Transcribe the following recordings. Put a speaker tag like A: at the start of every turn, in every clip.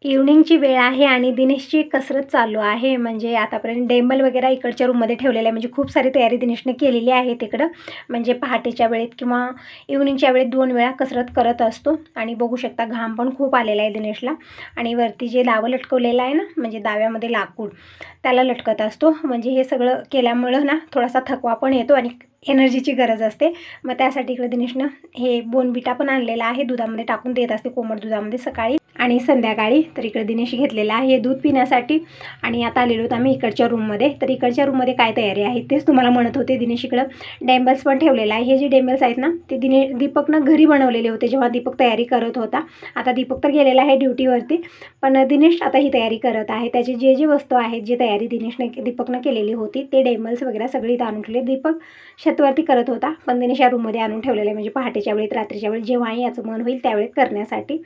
A: इव्हनिंगची वेळ आहे आणि दिनेशची कसरत चालू आहे. म्हणजे आतापर्यंत डेंबल वगैरे इकडच्या रूममध्ये ठेवलेलं आहे. म्हणजे खूप सारी तयारी दिनेशने केलेली आहे तिकडं. म्हणजे पहाटेच्या वेळेत किंवा इव्हनिंगच्या वेळेत 2 वेळा कसरत करत असतो. आणि बघू शकता घाम पण खूप आलेला आहे दिनेशला. आणि वरती जे दावं लटकवलेलं आहे ना, म्हणजे दाव्यामध्ये लाकूड त्याला लटकत असतो. म्हणजे हे सगळं केल्यामुळं ना थोडासा थकवा पण येतो आणि एनर्जीची गरज असते. मग त्यासाठी इकडे दिनेशनं हे बोनविटा पण आणलेला आहे. दुधामध्ये टाकून देत असते, कोमट दुधामध्ये सकाळी आणि संध्याकाळी. तर इकडे दिनेश घेतलेला आहे दूध पिण्यासाठी. आणि आता आलेलो होतो आम्ही इकडच्या रूममध्ये. तर इकडच्या रूममध्ये काय तयारी आहे तेच तुम्हाला म्हणत होते. दिनेश इकडं डेंबल्स पण ठेवलेला आहे. हे जे डेंबल्स आहेत ना ते दीपकनं घरी बनवलेले होते जेव्हा दीपक तयारी करत होता. आता दीपक तर गेलेला आहे ड्युटीवरती, पण दिनेश आता ही तयारी करत आहे. त्याची जे वस्तू आहेत, जी तयारी दीपकनं केलेली होती ते डेंबल्स वगैरे सगळी इथं आणून ठेवले. दीपक छतवरती करत होता, पण दिनेश या रूममध्ये आणून ठेवलेलं आहे. म्हणजे पहाटेच्या वेळेत, रात्रीच्या वेळेत जेव्हाही याचं मन होईल त्यावेळेत करण्यासाठी.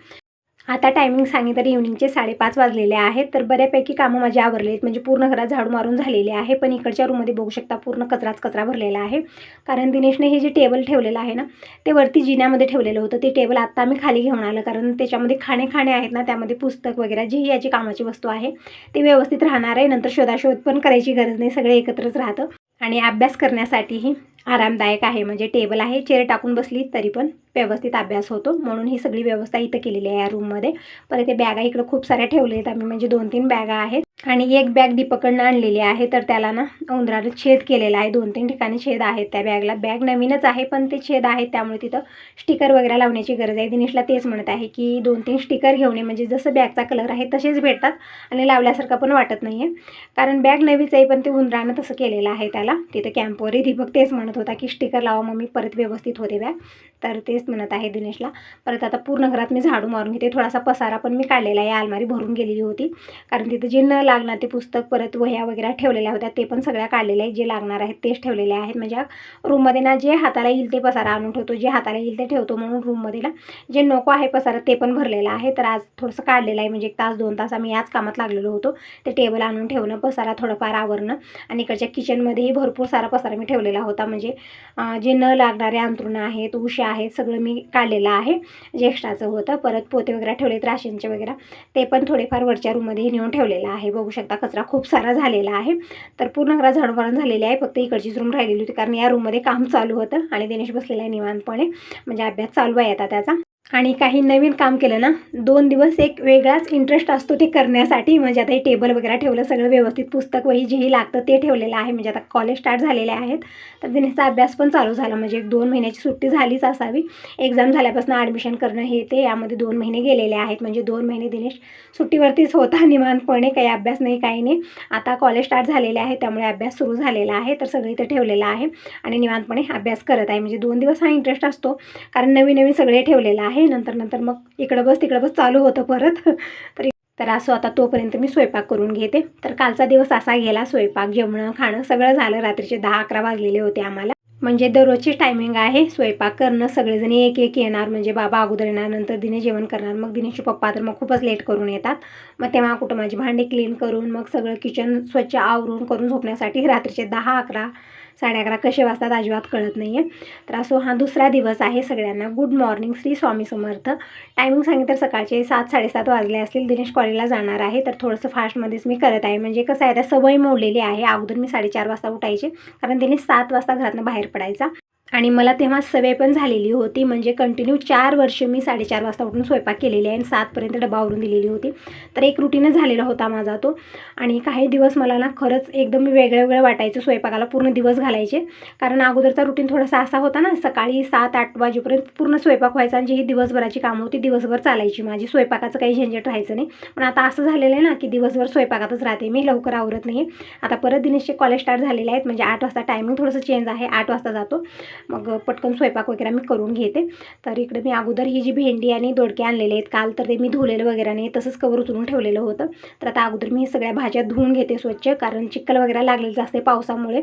A: आता टायमिंग सांगितलं तर इव्हनिंगचे 5:30 वाजलेले आहेत. तर बऱ्यापैकी कामं माझी आवरली आहेत. म्हणजे पूर्ण घरात झाडू मारून झालेले आहे. पण इकडच्या रूममध्ये बघू शकता पूर्ण कचराच कचरा भरलेला आहे. कारण दिनेशने हे जे टेबल ठेवलेलं आहे ना ते वरती जिन्यामध्ये ठेवलेलं होतं. ते टेबल आत्ता आम्ही खाली घेऊन आलं, कारण त्याच्यामध्ये खाणे आहेत ना, त्यामध्ये पुस्तक वगैरे जी याची कामाची वस्तू आहे ते व्यवस्थित राहणार आहे. नंतर शोधाशोध पण करायची गरज नाही, सगळे एकत्रच राहतं. आणि अभ्यास करण्यासाठीही आरामदायक आहे. म्हणजे टेबल आहे, चेअर टाकून बसली तरी पण व्यवस्थित अभ्यास होतो. म्हणून ही सगळी व्यवस्था इथं केलेली आहे या रूममध्ये. परत ते बॅगा इकडं खूप साऱ्या ठेवल्या आहेत आम्ही, म्हणजे 2-3 बॅगा आहेत. आणि एक बॅग दीपकडनं आणलेली आहे. तर त्याला ना उंदरानं छेद केलेला आहे. 2-3 ठिकाणी छेद आहेत त्या बॅगला. बॅग नवीनच आहे पण ते छेद आहेत, त्यामुळे तिथं स्टिकर वगैरे लावण्याची गरज आहे. दिनेशला तेच म्हणत आहे की 2-3 स्टिकर घेऊन ये, म्हणजे जसं बॅगचा कलर आहे तसेच भेटतात आणि लावल्यासारखं पण वाटत नाही आहे. कारण बॅग नवीच आहे, पण ते उंदरानं तसं केलेलं आहे त्याला. तिथं कॅम्पवर दीपक तेच म्हणत होता की स्टिकर लावा मम्मी, परत व्यवस्थित होते बॅग. तर तेच म्हणत आहे दिनेशला. परत आता पूर्ण घरात मी झाडू मारून घेते. थोडासा पसारा पण मी काढलेला आहे. अलमारी भरून गेलेली होती, कारण तिथं जे न लागणार ते पुस्तक, परत वह्या वगैरे ठेवलेल्या होत्या ते पण सगळ्या काढलेल्या आहेत. जे लागणार आहेत तेच ठेवलेले आहेत. म्हणजे रूममध्ये ना जे हाताला येईल ते पसारा आणून ठेवतो, जे हाताला येईल ते ठेवतो. म्हणून रूममध्ये ना जे नको आहे पसारा ते पण भरलेला आहे. तर आज थोडंसं काढलेलं आहे. म्हणजे 1-2 तास आम्ही याच कामात लागलेलो होतो. ते टेबल आणून ठेवणं, पसारा थोडंफार आवरणं. आणि इकडच्या किचनमध्येही भरपूर सारा पसारा मी ठेवलेला होता. म्हणजे जे न लागणारे अंथरुणं आहेत, उश्या आहेत, सगळं मी काढलेलं आहे जे एक्स्ट्राचं होतं. परत पोते वगैरे ठेवलेत राशनचे वगैरे, ते पण थोडेफार वरच्या रूममध्ये नेऊन ठेवलेलं आहे. बघू शकता कचरा खूप सारा झालेला आहे. तर पूर्ण घरात झाडू मारून झालेली आहे. फक्त इकडचीच रूम राहिलेली होती, कारण या रूममध्ये काम चालू होतं आणि दिनेश बसलेला आहे निवांतपणे. म्हणजे अभ्यास चालू आहे आता त्याचा. आणि काही नवीन काम केलं ना 2 दिवस एक वेगळाच इंटरेस्ट असतो ते करण्यासाठी. म्हणजे आता हे टेबल वगैरे ठेवलं, सगळं व्यवस्थित पुस्तक वही जेही लागतं ते ठेवलेलं आहे. म्हणजे आता कॉलेज स्टार्ट झालेले आहेत, तर दिनेशचा अभ्यास पण चालू झाला. म्हणजे 2 महिन्याची सुट्टी झालीच असावी. एक्झाम झाल्यापासून ॲडमिशन करणं हे ते यामध्ये 2 महिने गेलेले आहेत. म्हणजे 2 महिने दिनेश सुट्टीवरतीच होता निवांतपणे, काही अभ्यास नाही, काही नाही. आता कॉलेज स्टार्ट झालेले आहे त्यामुळे अभ्यास सुरू झालेला आहे. तर सगळं इथं ठेवलेलं आहे आणि निवांतपणे अभ्यास करत आहे. म्हणजे 2 दिवस हा इंटरेस्ट असतो, कारण नवीन सगळे ठेवलेलं आहे. नंतर मग इकडं बस तिकडं बस चालू होतं परत. तर असं आता तोपर्यंत मी स्वयंपाक करून घेते. तर कालचा दिवस असा गेला, स्वयंपाक, जेवणं, खाणं सगळं झालं. रात्रीचे 10-11 वाजलेले होते आम्हाला. म्हणजे दररोजची टायमिंग आहे स्वयंपाक करणं. सगळेजण एक येणार. म्हणजे बाबा अगोदर येणार, नंतर दिनेश जेवण करणार, मग दिनेशचे पप्पा तर मग खूपच लेट करून येतात. मग तेव्हा कुठं माझी भांडी क्लीन करून, मग सगळं किचन स्वच्छ आवरून करून झोपण्यासाठी रात्रीचे 10-11, 11:30 कसे वाजतात अजिबात कळत नाही आहे. तर असो हा दुसरा दिवस आहे. सगळ्यांना good morning, Shri Swami Samarth. Timing सांगितलं तर सकाळचे 7-7:30 वाजले असतील. दिनेश कॉलेजला जाणार आहे, तर थोडंसं फास्टमध्येच मी करत आहे. म्हणजे कसं आहे, त्या सवय मोडलेली आहे. अगोदर मी 4:30 वाजता उठायचे, कारण दिनेश 7 वाजता घरातनं बाहेर पडायचा. आणि मला तेव्हा सवय पण झालेली होती. म्हणजे कंटिन्यू 4 वर्ष मी 4:30 वाजता उठून स्वयंपाक केलेली आहे आणि 7 डबा आवरून दिलेली होती. तर एक रुटीनच झालेला होता माझा तो. आणि काही दिवस मला ना खरंच एकदम वेगळं वाटायचं स्वयंपाकाला, पूर्ण दिवस घालायचे. कारण अगोदरचा रुटीन थोडासा असा होता ना, सकाळी 7-8 वाजेपर्यंत पूर्ण स्वयंपाक व्हायचा आणि जी ही दिवसभराची कामं होती दिवसभर चालायची माझी. स्वयंपाकाचं काही झंझट राहायचं नाही. पण आता असं झालेलं आहे ना की दिवसभर स्वयंपाकातच राहते मी, लवकर आवरत नाही. आता परत दिनेशचे कॉलेज स्टार्ट झालेले आहेत. म्हणजे 8 वाजता टायमिंग थोडंसं चेंज आहे, 8 वाजता जातो. मग पटकन स्वयंपाक वगैरे मी करून घेते. तर इकडे मी अगोदर ही जी भेंडी आणि दोडके आणलेले आहेत काल, तर ते मी धुलेलं वगैरे नाही, तसंच कवर उचलून ठेवलेलं होतं. तर आता अगोदर मी सगळ्या भाज्या धुवून घेते स्वच्छ, कारण चिखल वगैरे लागलेलं असते पावसामुळे.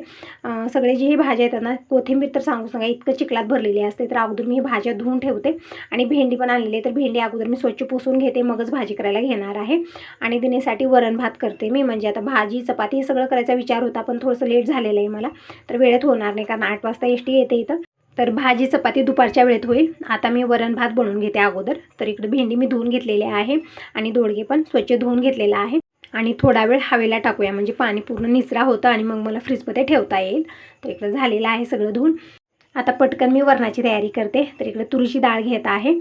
A: सगळे जी ही भाज्या येतात ना, कोथिंबीर तर सांगू नका इतकं चिखलात भरलेली असते. तर अगोदर मी ही भाज्या धुवून ठेवते. आणि भेंडी पण आणलेली आहे, तर भेंडी अगोदर मी स्वच्छ पुसून घेते, मगच भाजी करायला घेणार आहे. आणि दिनेसाठी वरण भात करते मी. म्हणजे आता भाजी चपाती हे सगळं करायचा विचार होता, पण थोडंसं लेट झालेलं आहे मला, तर वेळेत होणार नाही, कारण 8 वाजता एस टी येते इथं. तर भाजी चपाती दुपारच्या वेळेत होईल. आता मी वरण भात बनवून घेते अगोदर. तर इकडे भेंडी मी धुवून घेतलेली आहे आणि दोडगे पण स्वच्छ धुवून घेतलेला आहे. आणि थोडा वेळ हवेला टाकूया म्हणजे पाणी पूर्ण निचरा होतं आणि मग मला फ्रीजमध्ये ठेवता येईल. तर इकडं झालेलं आहे सगळं धुवून. आता पटकन मी वरणाची तयारी करते. तर इकडे तुरीची डाळ घेत आहे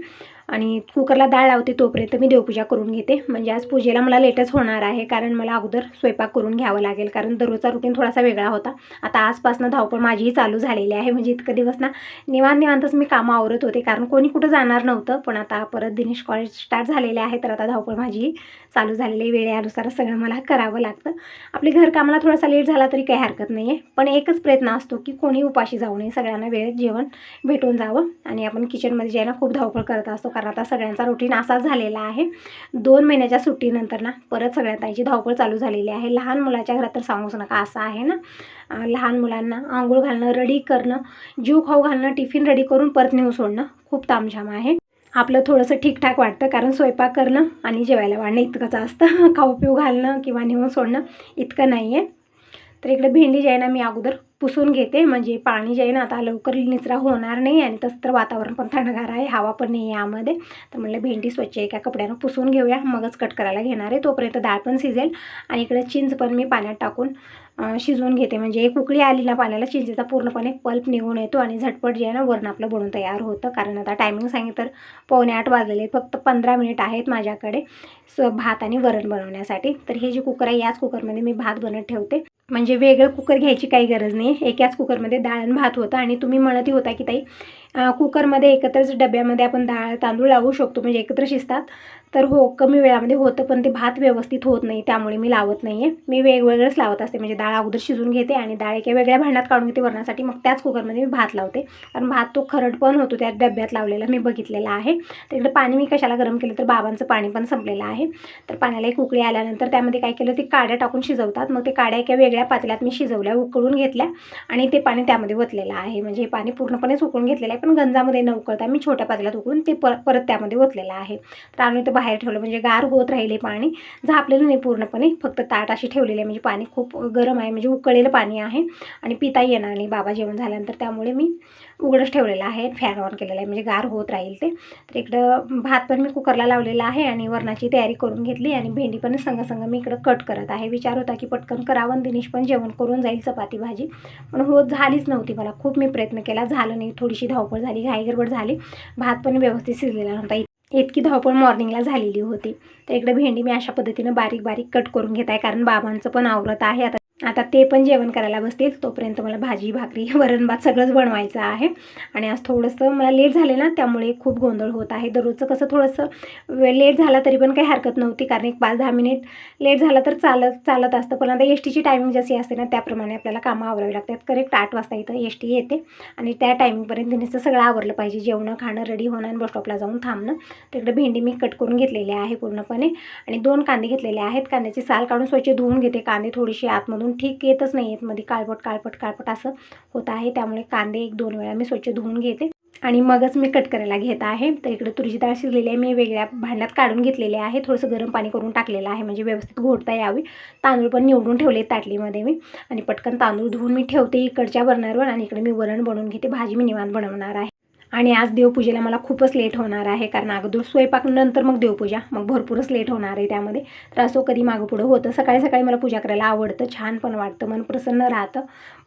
A: आणि कुकरला डाळ लावते तोपर्यंत मी देवपूजा करून घेते. म्हणजे आज पूजेला मला लेटच होणार आहे कारण मला अगोदर स्वयंपाक करून घ्यावं लागेल कारण दररोजचा रुटीन थोडासा वेगळा होता. आता आजपासून धावपळ माझीही चालू झालेली आहे. म्हणजे इतकं दिवस ना निवांतच मी कामं आवरत होते कारण कोणी कुठं जाणार नव्हतं. पण आता परत दिनेश कॉलेज स्टार्ट झालेले आहे तर आता धावपळ माझी चालू झालेली वेळेनुसार सगळं मला करावं लागतं. आपले घरकामाला थोडासा लेट झाला तरी काही हरकत नाही आहे. पण एकच प्रयत्न असतो की कोणी उपाशी जाऊ नये, सगळ्यांना वेळेत जेवण भेटून जावं. आणि आपण किचनमध्ये जायला खूप धावपळ करत असतो कारण आता सगळ्यांचा रुटीन असाच झालेला आहे. 2 महिन्याच्या सुट्टीनंतर ना परत सगळ्यांची धावपळ चालू झालेली आहे. लहान मुलाच्या घरात तर सांगूच नका असं आहे ना. लहान मुलांना आंघोळ घालणं, रेडी करणं, जीव खाऊ घालणं, टिफिन रेडी करून परत नेऊन सोडणं खूप तामझाम आहे. आपलं थोडंसं ठीकठाक वाटतं कारण स्वयंपाक करणं आणि जेवायला वाढणं इतकंच असतं. खाऊ पिऊ घालणं किंवा नेऊन सोडणं इतकं नाही आहे. तर इकडे भेंडी जी आहे ना मी अगोदर पुसून घेते म्हणजे पाणी जे आहे ना आता लवकर निचरा होणार नाही आणि तसं तर वातावरण पण थंडगार आहे, हवा पण नाही आहे यामध्ये. तर म्हटलं भेंडी स्वच्छ एका कपड्यानं पुसून घेऊया मगच कट करायला घेणार आहे. तोपर्यंत डाळ पण शिजेल आणि इकडे चिंच पण मी पाण्यात टाकून शिजवून घेते. म्हणजे एक उकळी आली ना पाण्याला चिंचेचा पूर्णपणे पल्प निघून येतो आणि झटपट जे आहे ना वरण आपलं बनून तयार होतं. कारण आता टायमिंग सांगितलं तर 7:45 वाजलेले, फक्त 15 मिनिट आहेत माझ्याकडे भात आणि वरण बनवण्यासाठी. तर हे जे कुकर आहे याच कुकरमध्ये मी भात बनवत ठेवते. म्हणजे वेगळं कुकर घ्यायची काही गरज नाही. एकाच कुकरमध्ये डाळ आणि भात होतं. आणि तुम्ही म्हणतही होता की ताई कुकरमध्ये एकत्रच डब्यामध्ये आपण डाळ तांदूळ लावू शकतो म्हणजे एकत्र शिजतात. तर हो, कमी वेळामध्ये होतं पण ते भात व्यवस्थित होत नाही त्यामुळे मी लावत नाही आहे. मी वेगवेगळंच लावत असते म्हणजे डाळ अगोदर शिजून घेते आणि डाळ एका वेगळ्या भांड्यात काढून घेते वरणासाठी, मग त्याच कुकरमध्ये मी भात लावते. कारण भात तो खरड पण होतो त्या डब्यात लावलेला मी बघितलेला आहे. तर इकडे पाणी मी कशाला गरम केलं तर बाबांचं पाणी पण संपलेलं आहे. तर पाण्याला एक उकळी आल्यानंतर त्यामध्ये काय केलं ते काड्या टाकून शिजवतात. मग ते काड्या एका वेगळ्या पातेल्यात मी शिजवल्या, उकळून घेतल्या आणि ते पाणी त्यामध्ये ओतलेलं आहे. म्हणजे हे पाणी पूर्णपणेच उकळून घेतलेलं आहे पण गंजामध्ये न उकळता मी छोट्या पातेल्यात उकळून ते परत त्यामध्ये ओतलेलं आहे. तर आम्ही ते बाहेर ठेवलं म्हणजे गार होत राहिले. पाणी झापलेलं नाही पूर्णपणे, फक्त ताट अशी ठेवलेली आहे. म्हणजे पाणी खूप गरम आहे म्हणजे उकळलेलं पाणी आहे आणि पिता येणार नाही बाबा जेवण झाल्यानंतर, त्यामुळे मी उघडंच ठेवलेलं आहे, फॅन ऑन केलेला आहे म्हणजे गार होत राहील ते. तर इकडं भात पण मी कुकरला लावलेला आहे आणि वरणाची तयारी करून घेतली आणि भेंडी पण संग मी इकडं कट करत आहे. विचार होता की पटकन करावं दिनेश पण जेवण करून जाईल चपाती भाजी, पण होत झालीच नव्हती. मला खूप मी प्रयत्न केला, झालं नाही. थोडीशी धावपळ झाली, घाई गडबड झाली, भात पण व्यवस्थित शिजलेला नव्हता. इतकी धावपळ मॉर्निंगला झालेली होती. तर इकडे भेंडी मी अशा पद्धतीनं बारीक बारीक कट करून घेत आहे कारण बाबांचं पण आवरत आहे. आता ते पण जेवण करायला बसतील तोपर्यंत मला भाजी भाकरी वरण भात सगळंच बनवायचं आहे. आणि आज थोडंसं मला लेट झाले ना त्यामुळे खूप गोंधळ होत आहे. दररोजचं कसं थोडंसं लेट झाला तरी पण काही हरकत नव्हती कारण एक 5-10 मिनिट लेट झाला तर चालत असतं. पण आता एस टीची टायमिंग जशी असते ना त्याप्रमाणे आपल्याला कामं आवरावी लागतात. करेक्ट 8 वाजता इथं एस टी येते आणि त्या टायमिंगपर्यंत तिनेचं सगळं आवरलं पाहिजे, जेवणं खाणं रेडी होणं आणि बस स्टॉपला जाऊन थांबणं. तिकडे भेंडी मी कट करून घेतलेली आहे पूर्णपणे आणि 2 कांदे घेतलेले आहेत. कांद्याची साल काढून स्वच्छ धुवून घेते. कांदे थोडीशी आतमधून ठीक येतच नाही आहेत, मध्ये काळपट असं होत आहे, त्यामुळे कांदे 1-2 वेळा मी स्वच्छ धुवून घेते आणि मगच मी कट करायला घेत आहे. तर इकडे तुरीची डाळ शिजलेली आहे, मी वेगळ्या भांड्यात काढून घेतलेले आहे. थोडंसं गरम पाणी करून टाकलेलं आहे म्हणजे व्यवस्थित घोटता यावी. तांदूळ पण निवडून ठेवले ताटलीमध्ये मी आणि पटकन तांदूळ धुवून मी ठेवते इकडच्या बर्नरवर आणि इकडे मी वरण बनवून घेते. भाजी मी निवांत बनवणार आहे आणि आज देवपूजेला मला खूपच लेट होणार आहे कारण अगोदर स्वयंपाक नंतर मग देवपूजा, मग भरपूरच लेट होणार आहे त्यामध्ये. तर असो कधी मागं पुढं होतं. सकाळी मला पूजा करायला आवडतं, छान पण वाटतं, मन प्रसन्न राहतं.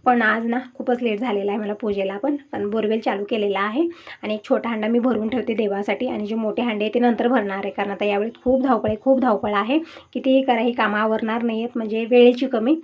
A: पण आज ना खूपच लेट झालेला आहे मला पूजेला पण बोरवेल चालू केलेला आहे आणि एक छोटा हांडा मी भरून ठेवते देवासाठी आणि जे मोठे हांडे ते नंतर भरणार आहे कारण आता यावेळी खूप धावपळ आहे. कितीही करा ही कामं आवरणार नाही आहेत म्हणजे वेळेची कमी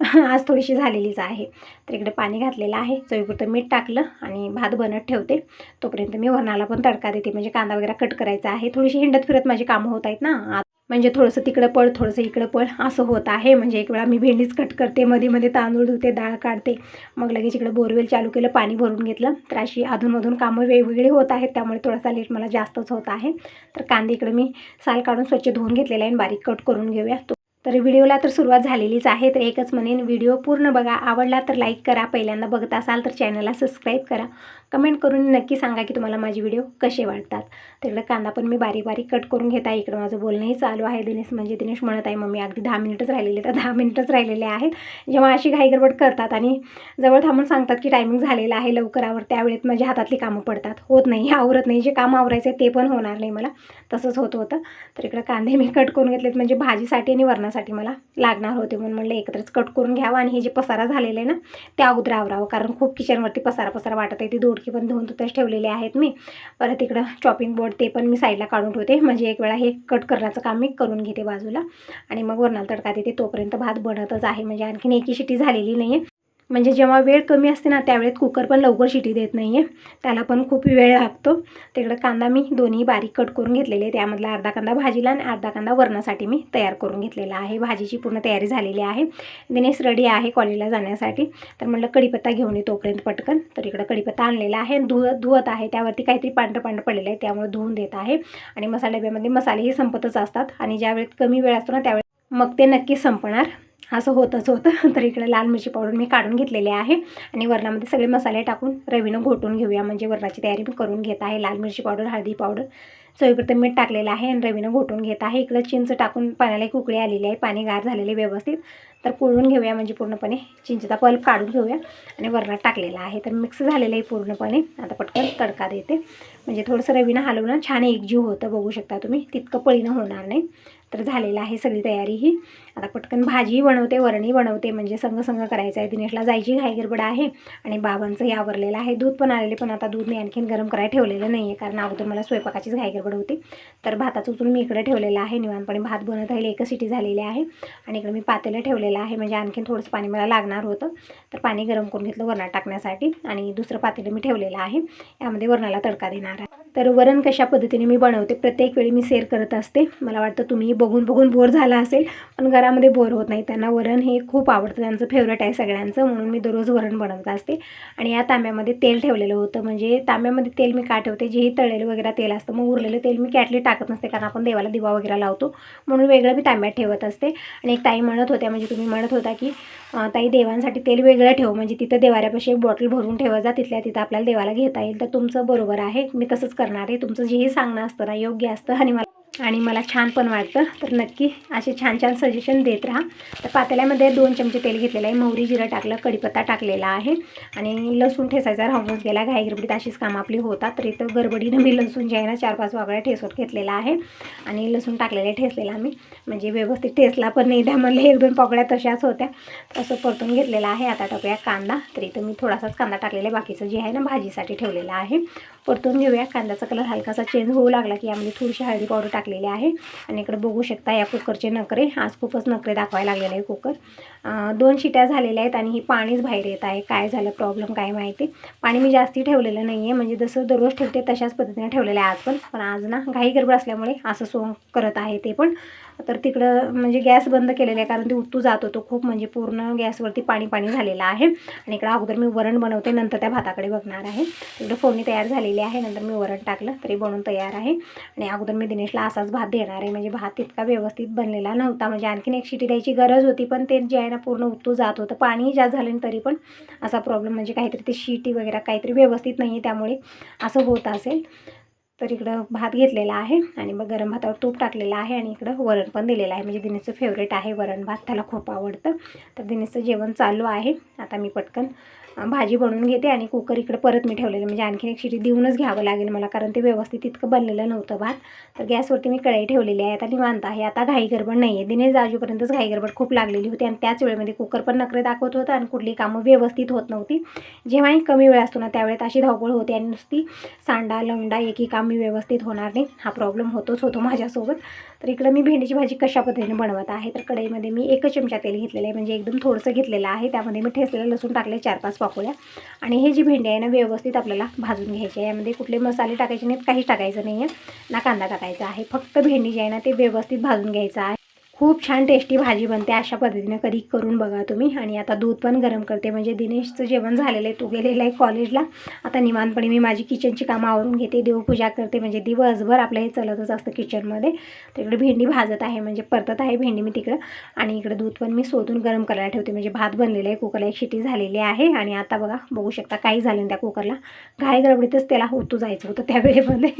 A: आज थोडीशी झालेलीच आहे. तर इकडे पाणी घातलेलं आहे, चवीपुरतं मीठ टाकलं आणि भात बनत ठेवते. तोपर्यंत मी वरणाला पण तडका देते म्हणजे कांदा वगैरे कट करायचा आहे. थोडीशी हिंडत फिरत माझी कामं होत आहेत ना, म्हणजे थोडंसं तिकडं पळ थोडंसं इकडं पळ असं होत आहे. म्हणजे एक वेळा मी भेंडीच कट करते, मध्ये तांदूळ धुते, डाळ काढते, मग लगेच इकडे बोरवेल चालू केलं, पाणी भरून घेतलं. तर अशी अधूनमधून कामं वेगवेगळी होत आहेत त्यामुळे थोडासा लेट मला जास्तच होत आहे. तर कांदे इकडे मी साल काढून स्वच्छ धुवून घेतलेला आहे आणि बारीक कट करून घेऊया. तर व्हिडिओला तर सुरुवात झालेलीच आहे. तर एकच म्हणेन, व्हिडिओ पूर्ण बघा. आवडला तर लाईक करा, पहिल्यांदा बघत असाल तर चॅनलला सबस्क्राईब करा, कमेंट करून नक्की सांगा की तुम्हाला माझे व्हिडिओ कसे वाटतात. तर इकडं कांदा पण मी बारीक बारीक कट करून घेत आहे. इकडं माझं बोलणंही चालू आहे. दिनेश म्हणत आहे, मम्मी अगदी 10 मिनिटच राहिलेले. तर 10 मिनिटच राहिलेले आहेत. जेव्हा अशी घाई गडबड करतात आणि जवळ थांबून सांगतात की टायमिंग झालेला आहे, लवकर आवर, त्यावेळेत माझ्या हातातली कामं पडतात, होत नाही, आवरत नाही, जे काम आवरायचं ते पण होणार नाही मला. तसंच होतं. तर इकडं कांदे मी कट करून घेतलेत, म्हणजे भाजीसाठी आणि वरणासाठी मला लागणार होते, म्हणून म्हणलं एकत्रच कट करून घ्यावं. आणि हे जे पसारा झालेलं आहे ना, ते अगोदर आवरावं, कारण खूप किचनवरती पसारा वाटत आहे. ती दोडकी पण धुवून तिथंच ठेवलेले आहेत मी. परत इकडं चॉपिंग बोर्ड ते पण मी साईडला काढून ठेवते, म्हणजे एक वेळा हे कट करण्याचं काम मी करून घेते बाजूला. आणि मग वरणाला तडका देते. तोपर्यंत भात बनतच आहे, म्हणजे आणखीन एकी शिटी झालेली नाही आहे. म्हणजे जेव्हा वेळ कमी असते ना, त्यावेळेत कुकर पण लवकर शिटी देत नाही आहे, त्याला पण खूप वेळ लागतो. तिकडं कांदा मी दोन्ही बारीक कट करून घेतलेले, त्यामधला अर्धा कांदा भाजीला आणि अर्धा कांदा वरणासाठी मी तयार करून घेतलेला आहे. भाजीची पूर्ण तयारी झालेली आहे. दिनेश रेडी आहे कॉलेजला जाण्यासाठी. तर म्हटलं कढीपत्ता घेऊन ये तोपर्यंत पटकन. तर इकडं कढीपत्ता आणलेला आहे, धुवत आहे. त्यावरती काहीतरी पांढरं पडलेलं आहे, त्यामुळे धुवून देत आहे. आणि मसाला डब्यामध्ये मसालेही संपतच असतात, आणि ज्यावेळेत कमी वेळ असतो ना, त्यावेळेस मग ते नक्की संपणार, असं होतं. तर इकडे लाल मिरची पावडर मी काढून घेतलेली आहे. आणि वरणामध्ये सगळे मसाले टाकून रवीनं घोटून घेऊया, म्हणजे वरणाची तयारी मी करून घेत आहे. लाल मिरची पावडर, हळदी पावडर, चवीपुरतं मीठ टाकलेलं आहे, आणि रवीनं घोटून घेत आहे. इकडं चिंच टाकून पाण्याला एक उकळी आलेली आहे, पाणी गार झालेले व्यवस्थित. तर पिळून घेऊया, म्हणजे पूर्णपणे चिंचेचा पल्प काढून घेऊया. आणि वरणात टाकलेला आहे. तर मिक्स झालेलं आहे पूर्णपणे. आता पटकन तडका देते, म्हणजे थोडंसं रवीनं हलवून छान एकजीव होतं, बघू शकता तुम्ही, तितकं पळीनं होणार नाही. तर झालेलं आहे सगळी तयारी ही. आता पटकन भाजीही बनवते, वरणही बनवते, म्हणजे संग करायचं आहे. दिनेशला जायची घाई गडबड आहे, आणि बाबांचंही आवरलेलं आहे. दूध पण आलेले, पण आता दूध मी आणखीन गरम करायला ठेवलेलं नाही आहे, कारण अगोदर मला स्वयंपाकाचीच घाई गडबड होती. तर भाताचं उचलून मी इकडे ठेवलेलं आहे, निवांतपणे भात बनत राहील. एकच सिटी झालेली आहे. आणि इकडे मी पातेलं ठेवलेलं आहे, म्हणजे आणखीन थोडंसं पाणी मला लागणार होतं. तर पाणी गरम करून घेतलं वरणात टाकण्यासाठी, आणि दुसरं पातेलं मी ठेवलेलं आहे, यामध्ये वरणाला तडका देणार आहे. तर वरण कशा पद्धतीने मी बनवते प्रत्येक वेळी मी शेअर करत असते. मला वाटतं तुम्ही बघून बोर झाला असेल, पण घरामध्ये बोर होत नाही. त्यांना वरण हे खूप आवडतं, त्यांचं फेवरेट आहे सगळ्यांचं, म्हणून मी दररोज वरण बनवत असते. आणि या तांब्यामध्ये तेल ठेवलेलं होतं, म्हणजे तांब्यामध्ये तेल मी का ठेवते, जेही तळलेलं वगैरे तेल असतं, मग उरलेलं तेल मी कॅटली टाकत नसते, कारण आपण देवाला दिवा वगैरे लावतो, म्हणून वेगळं मी तांब्यात ठेवत असते. आणि एक ताई म्हणत होत्या, म्हणजे तुम्ही म्हणत होता की ताई देवांसाठी तेल वेगळं ठेव, म्हणजे तिथं देवाऱ्यापाशी एक बॉटल भरून ठेवा जा, तिथल्या तिथं आपल्याला देवाला घेता येईल. तर तुमचं बरोबर आहे, मी तसंच करणार आहे. तुमचं जेही सांगणं असतं ना, योग्य असतं, आणि मला छान पण वाटतं. तर नक्की असे छान सजेशन देत राहा. तर पातेल्यामध्ये 2 चमचे तेल घेतलेलं आहे, मोहरी जिरं टाकलं, कढीपत्ता टाकलेला आहे, आणि लसूण ठेसायचा राहूनच गेला, घाई गडबडीत अशीच कामं आपली होतात. तर इथं गडबडीनं मी लसूण जे आहे ना 4-5 वागळ्या ठेसून घेतलेला आहे, आणि लसूण टाकलेला ठेसलेला मी, म्हणजे व्यवस्थित ठेसला पण नाही, त्यामध्ये 1-2 पाकळ्या तशाच होत्या. असं परतून घेतलेला आहे. आता टाकूया कांदा. तर इथं मी थोडासाच कांदा टाकलेला आहे, बाकीचं जे आहे ना भाजीसाठी ठेवलेलं आहे. परतून घेऊया. कांद्याचा कलर हलकासा चेंज होऊ लागला की यामध्ये थोडीशी हळदी पावडर टाकलेली आहे. आणि इकडे बघू शकता या कुकरचे नखरे, आज खूपच नखरे दाखवायला लागलेले आहे कुकर. 2 शिट्या झालेल्या आहेत, आणि ही पाणीच बाहेर येत आहे. काय झालं प्रॉब्लेम काय माहिती. पाणी मी जास्ती ठेवलेलं नाही आहे, म्हणजे जसं दररोज ठेवते तशाच पद्धतीने ठेवलेलं आहे पण आज ना घाई गडबड असल्यामुळे असं सोंग करत आहे ते पण. तर तिकडं म्हणजे गॅस बंद केलेलं आहे, कारण ते उत्तू जात होतं खूप, म्हणजे पूर्ण गॅसवरती पाणी झालेलं आहे. आणि इकडं अगोदर मी वरण बनवते, नंतर त्या भाताकडे बघणार आहे. इकडं फोडणी तयार झालेली आहे, नंतर मी वरण टाकलं तरी बनवून तयार आहे. आणि अगोदर मी दिनेशला असाच भात देणार आहे, म्हणजे भात इतका व्यवस्थित बनलेला नव्हता, म्हणजे आणखीन एक शिटी द्यायची गरज होती, पण ते जे आहे ना पूर्ण उत्तू जात होतं. पाणी जास्त झालं तरी पण असा प्रॉब्लेम, म्हणजे काहीतरी ते शिटी वगैरे काहीतरी व्यवस्थित नाही आहे, त्यामुळे असं होत असेल. तर इकडं भात घेतलेला आहे, आणि मग गरम भातावर तूप टाकलेलं आहे, आणि इकडं वरण पण दिलेलं आहे, म्हणजे दिनेशचं फेवरेट आहे वरण भात, त्याला खूप आवडतं. तर दिनेशचं जेवण चालू आहे. आता मी पटकन भाजी बनवून घेते, आणि कुकर इकडे परत मी ठेवलेलं, म्हणजे आणखीन एक शिटी देऊनच घ्यावं लागेल मला, कारण ते व्यवस्थित इतकं बनलेलं नव्हतं भात. तर गॅसवरती मी कढई ठेवलेली आहे, आता निवांत आहे. आता घाई गडबड नाही आहे. दिनेश जाजूपर्यंतच घाई गडबड खूप लागलेली होती, आणि त्याच वेळेमध्ये कुकर पण नखरे दाखवत होतं, आणि कुठली कामं व्यवस्थित होत नव्हती. जेव्हाही कमी वेळ असतो ना, त्यावेळेत अशी धावपळ होते, आणि नुसती सांडा लवंडा एकी काम मी व्यवस्थित होणार नाही, हा प्रॉब्लेम होतो माझ्यासोबत. तर इकडं मी भेंडीची भाजी कशा पद्धतीने बनवत आहे. तर कढईमध्ये मी 1 चमचा तेल घेतलेलं आहे, म्हणजे एकदम थोडंसं घेतलेलं आहे. त्यामध्ये मी ठेसलेलं लसूण टाकले 4-5 पाकळ्या, आणि हे जी भेंडी आहे ना व्यवस्थित आपल्याला भाजून घ्यायची आहे. यामध्ये कुठले मसाले टाकायचे नाहीत, काहीच टाकायचं नाही आहे, ना कांदा टाकायचा आहे. फक्त भेंडी जी आहे ना ते व्यवस्थित भाजून घ्यायचं आहे. खूप छान टेस्टी भाजी बनते. अशा पद्धतीने कधी करून बघा तुम्ही. आणि आता दूध पण गरम करते, म्हणजे दिनेशचं जेवण झालेलं आहे, तो गेलेला आहे कॉलेजला. आता निवांतपणे मी माझी किचनची कामं आवरून घेते, देवपूजा करते. म्हणजे दिवसभर आपलं हे चालतच असतं किचनमध्ये. तिकडे भेंडी भाजत आहे, म्हणजे परतत आहे भेंडी मी तिकडं. आणि इकडे दूध पण मी शोधून गरम करायला ठेवते. म्हणजे भात बनलेला आहे, कुकरला एक शिटी झालेली आहे. आणि आता बघा, बघू शकता काही झालं त्या कुकरला. घाई गडबडीतच त्याला होतो जायचं होतं त्यावेळेमध्ये.